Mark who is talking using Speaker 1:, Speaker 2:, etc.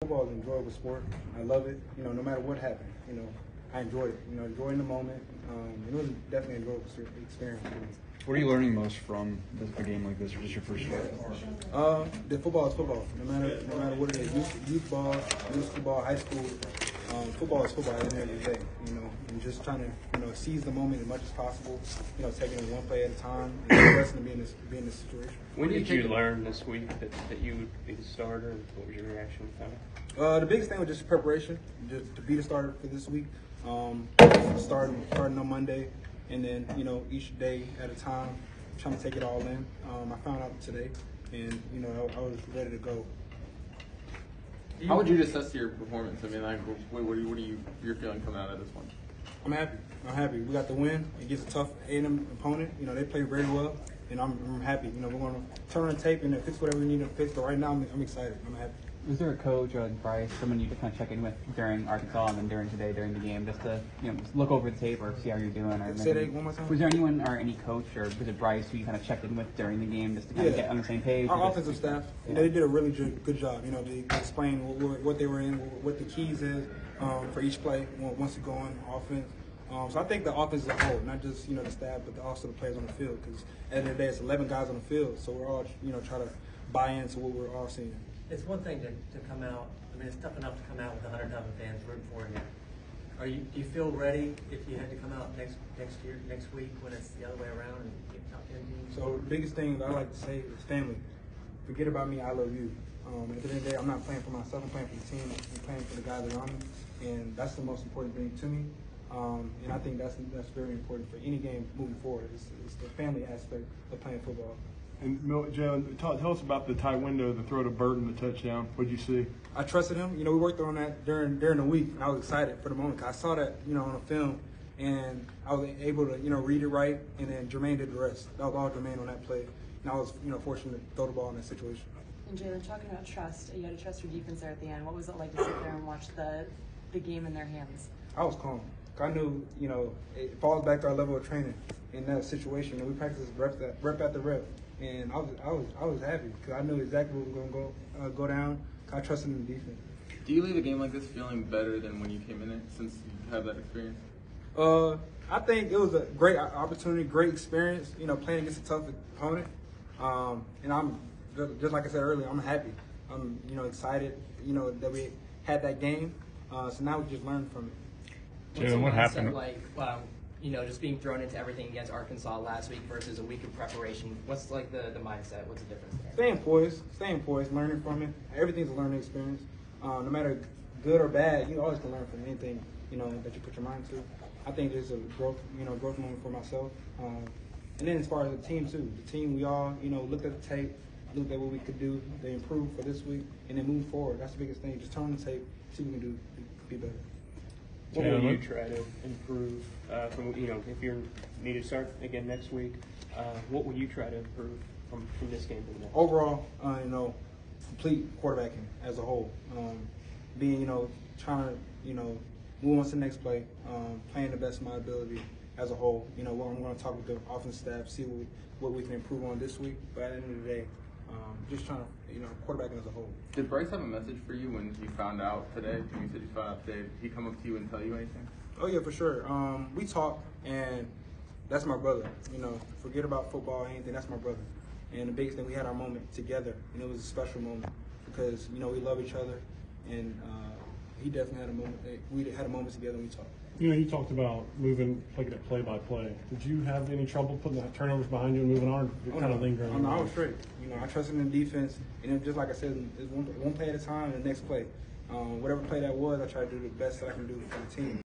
Speaker 1: Football is an enjoyable sport. I love it. No matter what happened, I enjoyed it. Enjoying the moment. It was definitely an enjoyable experience for me.
Speaker 2: What are you learning most from a game like this, or just your first year?
Speaker 1: That football is football. No matter what it is, youth ball, middle school ball, high school, football is football at the end of the day. And just trying to seize the moment as much as possible. Taking it one play at a time, and the rest of be in this situation.
Speaker 3: When did you learn this week that you would be the starter? What was your reaction to that?
Speaker 1: The biggest thing was just preparation, just to be the starter for this week. Starting on Monday, and then each day at a time, trying to take it all in. I found out today, and I was ready to go.
Speaker 4: How would you assess your performance? I mean, what are your feeling coming out of this one?
Speaker 1: I'm happy. We got the win against a tough A&M opponent. They played very well, and I'm happy. We're going to turn on the tape and fix whatever we need to fix. But right now, I'm excited. I'm happy.
Speaker 5: Was there a coach or Bryce, someone you could kind of check in with during Arkansas and then during the game, just to just look over the tape or see how you're doing? Or
Speaker 1: say that one more time.
Speaker 5: Was there anyone or any coach or was it Bryce who you kind of checked in with during the game just to kind of get on the same page?
Speaker 1: Our offensive staff, they did a really good job. They explained what they were in, what the keys is for each play once you go on offense. So I think the offense as a whole, not just the staff, but also the players on the field. Because at the end of the day, it's 11 guys on the field, so we're all try to buy into what we're all seeing.
Speaker 6: It's one thing to come out. I mean, it's tough enough to come out with 100,000 fans rooting for you. Do you feel ready if you had to come out next week when it's the other way around and get top 10 teams?
Speaker 1: So the biggest thing that I like to say is family. Forget about me. I love you. At the end of the day, I'm not playing for myself. I'm playing for the team. I'm playing for the guys around me, and that's the most important thing to me. And I think that's very important for any game moving forward. It's the family aspect of playing football.
Speaker 7: And Jalen, tell us about the tight window, the throw to Burton, the touchdown. What did you see?
Speaker 1: I trusted him. We worked on that during the week, and I was excited for the moment because I saw that on the film, and I was able to read it right, and then Jermaine did the rest. That was all Jermaine on that play, and I was fortunate to throw the ball in that situation.
Speaker 8: And Jalen, talking about trust, you had to trust your defense there at the end. What was it like to sit there and watch the game in their hands?
Speaker 1: I was calm. I knew it falls back to our level of training in that situation. We practiced rep after rep. And I was happy because I knew exactly what was going to go down. I trusted in the defense.
Speaker 4: Do you leave a game like this feeling better than when you came in it, since you have that experience?
Speaker 1: I think it was a great opportunity, great experience. Playing against a tough opponent. And I'm just like I said earlier, I'm happy. I'm excited. That we had that game. So now we just learn from it.
Speaker 9: Jalen, what happened? Just being thrown into everything against Arkansas last week versus a week of preparation. What's the mindset? What's the difference there?
Speaker 1: Staying poised, learning from it. Everything's a learning experience. No matter good or bad, you always can learn from anything, that you put your mind to. I think there's a growth moment for myself. And then as far as the team too, we all, looked at the tape, looked at what we could do to improve for this week, and then move forward. That's the biggest thing. Just turn on the tape, see what we can do to be better.
Speaker 3: What will you try to improve from, if you need to start again next week, what will you try to improve from this game to the next?
Speaker 1: Overall, complete quarterbacking as a whole. Being, trying to, move on to the next play, playing the best of my ability as a whole. I'm going to talk with the offense staff, see what we can improve on this week. But at the end of the day, just trying to, quarterbacking as a whole.
Speaker 4: Did Bryce have a message for you when you found out today? You said you found out today. Did he come up to you and tell you anything?
Speaker 1: Oh, yeah, for sure. We talked, and that's my brother. Forget about football or anything. That's my brother. And the biggest thing, we had our moment together, and it was a special moment because, we love each other, and he definitely had a moment. We had a moment together and we talked.
Speaker 7: You talked about moving, taking it play by play. Did you have any trouble putting the turnovers behind you and moving on? Kind of lingering.
Speaker 1: I was straight. I trusted in the defense, and just like I said, it's one play at a time and the next play. Whatever play that was, I tried to do the best that I can do for the team.